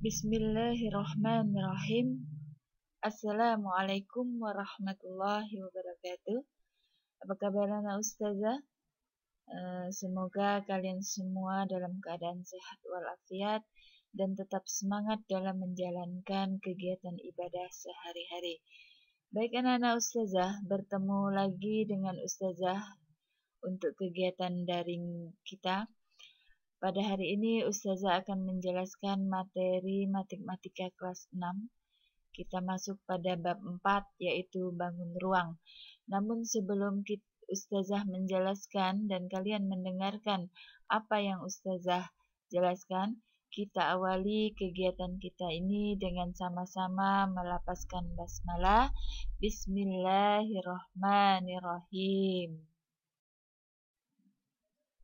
Bismillahirrahmanirrahim. Assalamualaikum warahmatullahi wabarakatuh. Apa kabar anak ustazah? Semoga kalian semua dalam keadaan sehat walafiat dan tetap semangat dalam menjalankan kegiatan ibadah sehari-hari. Baik anak-anak ustazah, bertemu lagi dengan ustazah untuk kegiatan daring kita. Pada hari ini ustazah akan menjelaskan materi matematika kelas 6. Kita masuk pada bab 4 yaitu bangun ruang. Namun sebelum ustazah menjelaskan dan kalian mendengarkan apa yang ustazah jelaskan, kita awali kegiatan kita ini dengan sama-sama melafazkan basmalah. Bismillahirrahmanirrahim.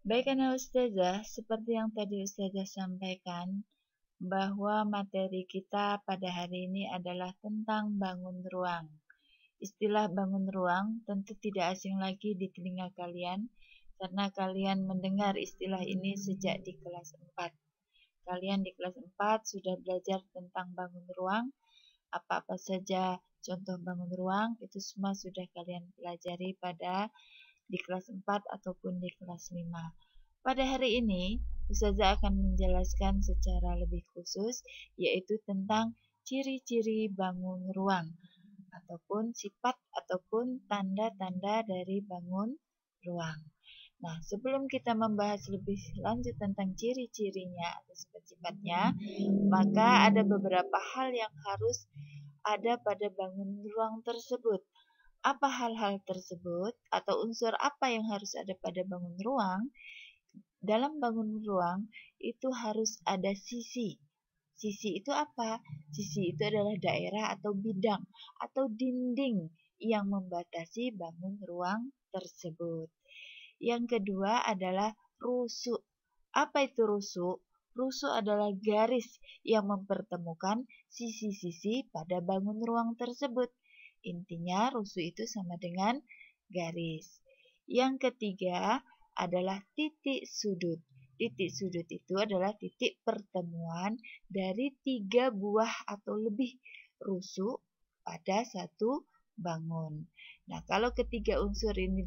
Baik anak ustazah, seperti yang tadi ustazah sampaikan, bahwa materi kita pada hari ini adalah tentang bangun ruang. Istilah bangun ruang tentu tidak asing lagi di telinga kalian, karena kalian mendengar istilah ini sejak di kelas 4. Kalian di kelas 4 sudah belajar tentang bangun ruang, apa-apa saja contoh bangun ruang, itu semua sudah kalian pelajari pada di kelas 4 ataupun di kelas 5. Pada hari ini, ustazah akan menjelaskan secara lebih khusus, yaitu tentang ciri-ciri bangun ruang, ataupun sifat ataupun tanda-tanda dari bangun ruang. Nah, sebelum kita membahas lebih lanjut tentang ciri-cirinya atau sifat-sifatnya, maka ada beberapa hal yang harus ada pada bangun ruang tersebut. Apa hal-hal tersebut atau unsur apa yang harus ada pada bangun ruang? Dalam bangun ruang itu harus ada sisi. Sisi itu apa? Sisi itu adalah daerah atau bidang atau dinding yang membatasi bangun ruang tersebut. Yang kedua adalah rusuk. Apa itu rusuk? Rusuk adalah garis yang mempertemukan sisi-sisi pada bangun ruang tersebut. Intinya rusuk itu sama dengan garis. Yang ketiga adalah titik sudut. Titik sudut itu adalah titik pertemuan dari 3 buah atau lebih rusuk pada satu bangun. Nah, kalau ketiga unsur ini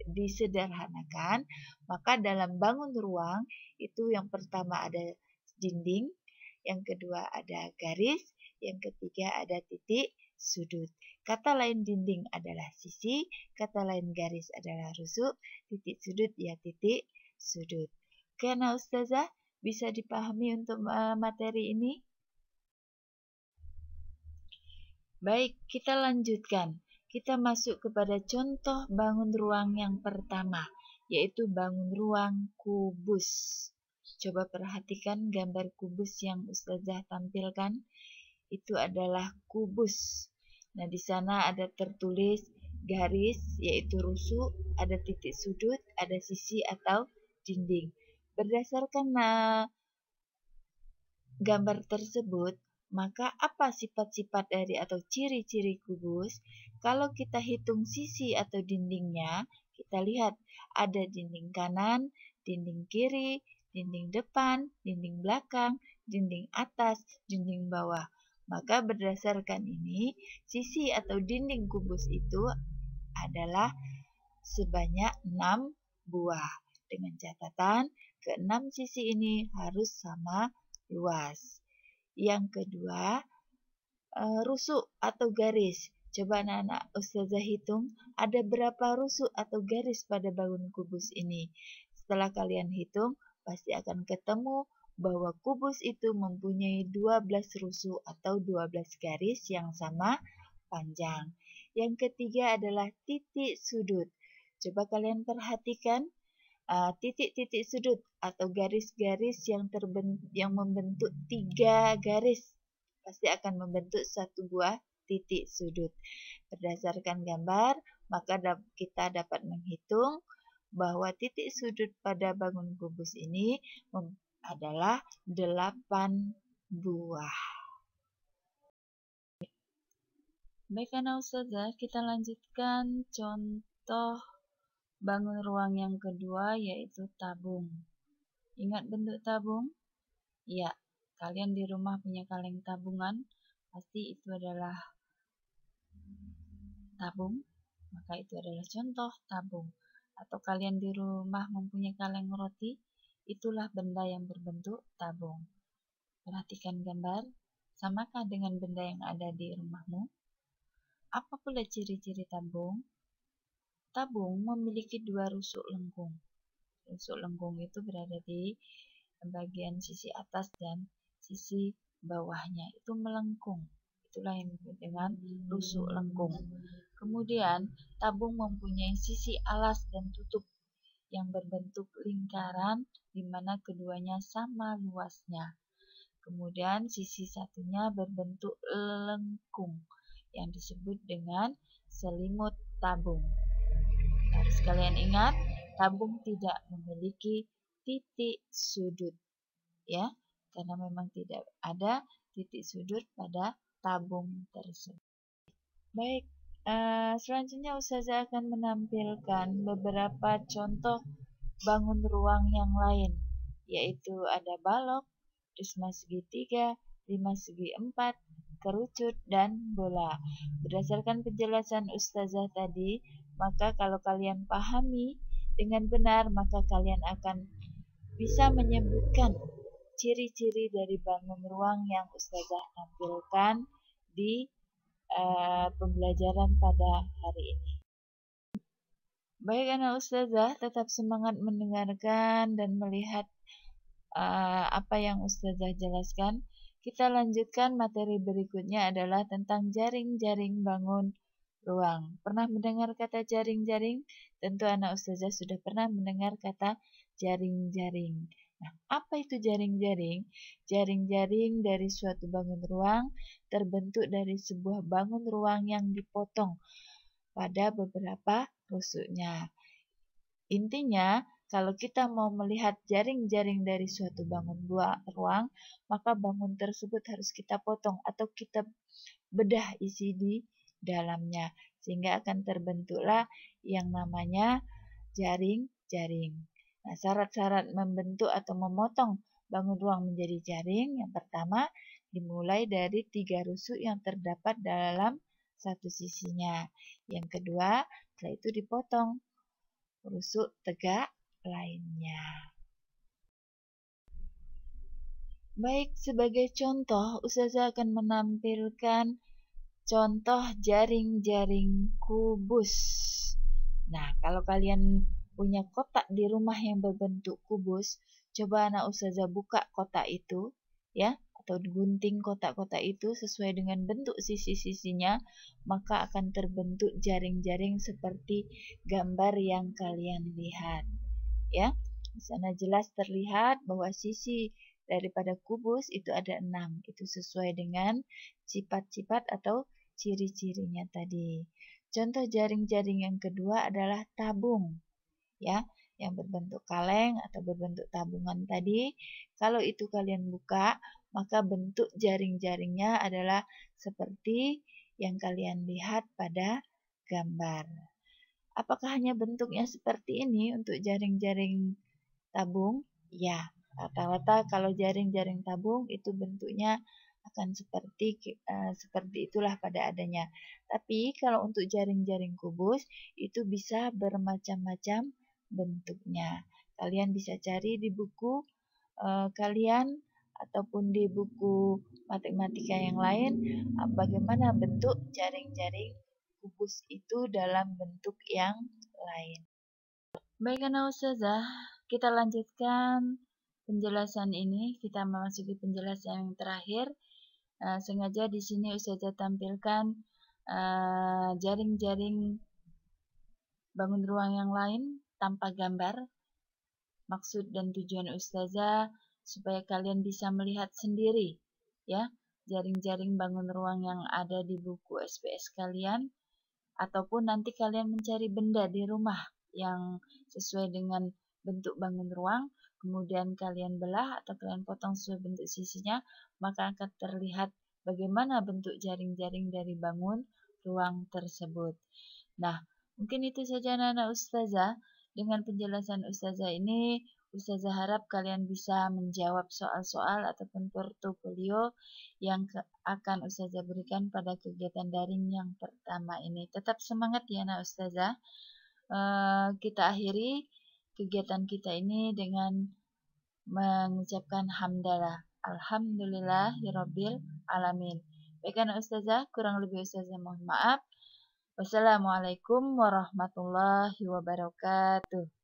disederhanakan, maka dalam bangun ruang itu yang pertama ada dinding, yang kedua ada garis, yang ketiga ada titik sudut. Kata lain dinding adalah sisi, kata lain garis adalah rusuk, titik sudut ya titik sudut. Oke, nah ustazah, bisa dipahami untuk materi ini? Baik, kita lanjutkan. Kita masuk kepada contoh bangun ruang yang pertama, yaitu bangun ruang kubus. Coba perhatikan gambar kubus yang ustazah tampilkan. Itu adalah kubus. Nah, di sana ada tertulis garis, yaitu rusuk, ada titik sudut, ada sisi atau dinding. Berdasarkan gambar tersebut, maka apa sifat-sifat dari atau ciri-ciri kubus? Kalau kita hitung sisi atau dindingnya, kita lihat ada dinding kanan, dinding kiri, dinding depan, dinding belakang, dinding atas, dinding bawah. Maka berdasarkan ini, sisi atau dinding kubus itu adalah sebanyak 6 buah. Dengan catatan, ke-6 sisi ini harus sama luas. Yang kedua, rusuk atau garis. Coba anak-anak ustazah hitung, ada berapa rusuk atau garis pada bangun kubus ini. Setelah kalian hitung, pasti akan ketemu bahwa kubus itu mempunyai 12 rusuk atau 12 garis yang sama panjang. Yang ketiga adalah titik sudut. Coba kalian perhatikan titik-titik sudut atau garis-garis yang membentuk 3 garis pasti akan membentuk satu buah titik sudut. Berdasarkan gambar, maka kita dapat menghitung bahwa titik sudut pada bangun kubus ini adalah 8 buah. Baik anak ustazah, kita lanjutkan contoh bangun ruang yang kedua yaitu tabung. Ingat bentuk tabung? Ya, kalian di rumah punya kaleng tabungan, pasti itu adalah tabung, maka itu adalah contoh tabung. Atau kalian di rumah mempunyai kaleng roti, itulah benda yang berbentuk tabung. Perhatikan gambar, samakah dengan benda yang ada di rumahmu? Apa pula ciri-ciri tabung? Tabung memiliki dua rusuk lengkung. Rusuk lengkung itu berada di bagian sisi atas dan sisi bawahnya, itu melengkung. Itulah yang disebut dengan rusuk lengkung. Kemudian, tabung mempunyai sisi alas dan tutup yang berbentuk lingkaran di mana keduanya sama luasnya. Kemudian, sisi satunya berbentuk lengkung yang disebut dengan selimut tabung. Harus kalian ingat, tabung tidak memiliki titik sudut, ya, karena memang tidak ada titik sudut pada tabung tersebut. Baik, selanjutnya Ustazah akan menampilkan beberapa contoh bangun ruang yang lain, yaitu ada balok, prisma segitiga, 5 segi 4, kerucut, dan bola. Berdasarkan penjelasan Ustazah tadi, maka kalau kalian pahami dengan benar, maka kalian akan bisa menyebutkan ciri-ciri dari bangun ruang yang Ustazah tampilkan di pembelajaran pada hari ini. Baik anak Ustazah, tetap semangat mendengarkan dan melihat apa yang Ustazah jelaskan. Kita lanjutkan materi berikutnya adalah tentang jaring-jaring bangun ruang. Pernah mendengar kata jaring-jaring? Tentu anak Ustazah sudah pernah mendengar kata jaring-jaring. Nah, apa itu jaring-jaring? Jaring-jaring dari suatu bangun ruang terbentuk dari sebuah bangun ruang yang dipotong pada beberapa rusuknya. Intinya, kalau kita mau melihat jaring-jaring dari suatu bangun ruang, maka bangun tersebut harus kita potong atau kita bedah isi di dalamnya, sehingga akan terbentuklah yang namanya jaring-jaring. Nah, syarat-syarat membentuk atau memotong bangun ruang menjadi jaring, yang pertama dimulai dari 3 rusuk yang terdapat dalam satu sisinya. Yang kedua, setelah itu dipotong rusuk tegak lainnya. Baik, sebagai contoh, Ustazah akan menampilkan contoh jaring-jaring kubus. Nah, kalau kalian punya kotak di rumah yang berbentuk kubus, coba anak Ustazah buka kotak itu, ya, atau gunting kotak-kotak itu sesuai dengan bentuk sisi-sisinya, maka akan terbentuk jaring-jaring seperti gambar yang kalian lihat. Ya, di sana jelas terlihat bahwa sisi daripada kubus itu ada 6. Itu sesuai dengan sifat-sifat atau ciri-cirinya tadi. Contoh jaring-jaring yang kedua adalah tabung, ya, yang berbentuk kaleng atau berbentuk tabungan tadi. Kalau itu kalian buka, maka bentuk jaring-jaringnya adalah seperti yang kalian lihat pada gambar. Apakah hanya bentuknya seperti ini untuk jaring-jaring tabung? Ya, rata-rata kalau jaring-jaring tabung itu bentuknya akan seperti itulah pada adanya. Tapi kalau untuk jaring-jaring kubus itu bisa bermacam-macam bentuknya. Kalian bisa cari di buku kalian ataupun di buku matematika yang lain bagaimana bentuk jaring-jaring kubus itu dalam bentuk yang lain. Baik anak Ustazah, kita lanjutkan penjelasan ini. Kita memasuki penjelasan yang terakhir. Sengaja di sini Ustazah tampilkan jaring-jaring bangun ruang yang lain tanpa gambar. Maksud dan tujuan Ustazah supaya kalian bisa melihat sendiri, ya, jaring-jaring bangun ruang yang ada di buku SPS kalian, ataupun nanti kalian mencari benda di rumah yang sesuai dengan bentuk bangun ruang, kemudian kalian belah atau kalian potong sesuai bentuk sisinya, maka akan terlihat bagaimana bentuk jaring-jaring dari bangun ruang tersebut. Nah, mungkin itu saja anak-anak Ustazah. Dengan penjelasan Ustazah ini, Ustazah harap kalian bisa menjawab soal-soal ataupun portofolio yang akan Ustazah berikan pada kegiatan daring yang pertama ini. Tetap semangat ya nak Ustazah. Kita akhiri kegiatan kita ini dengan mengucapkan hamdalah. Alhamdulillahirabbil alamin. Baik anak Ustazah, kurang lebih Ustazah mohon maaf. Wassalamualaikum warahmatullahi wabarakatuh.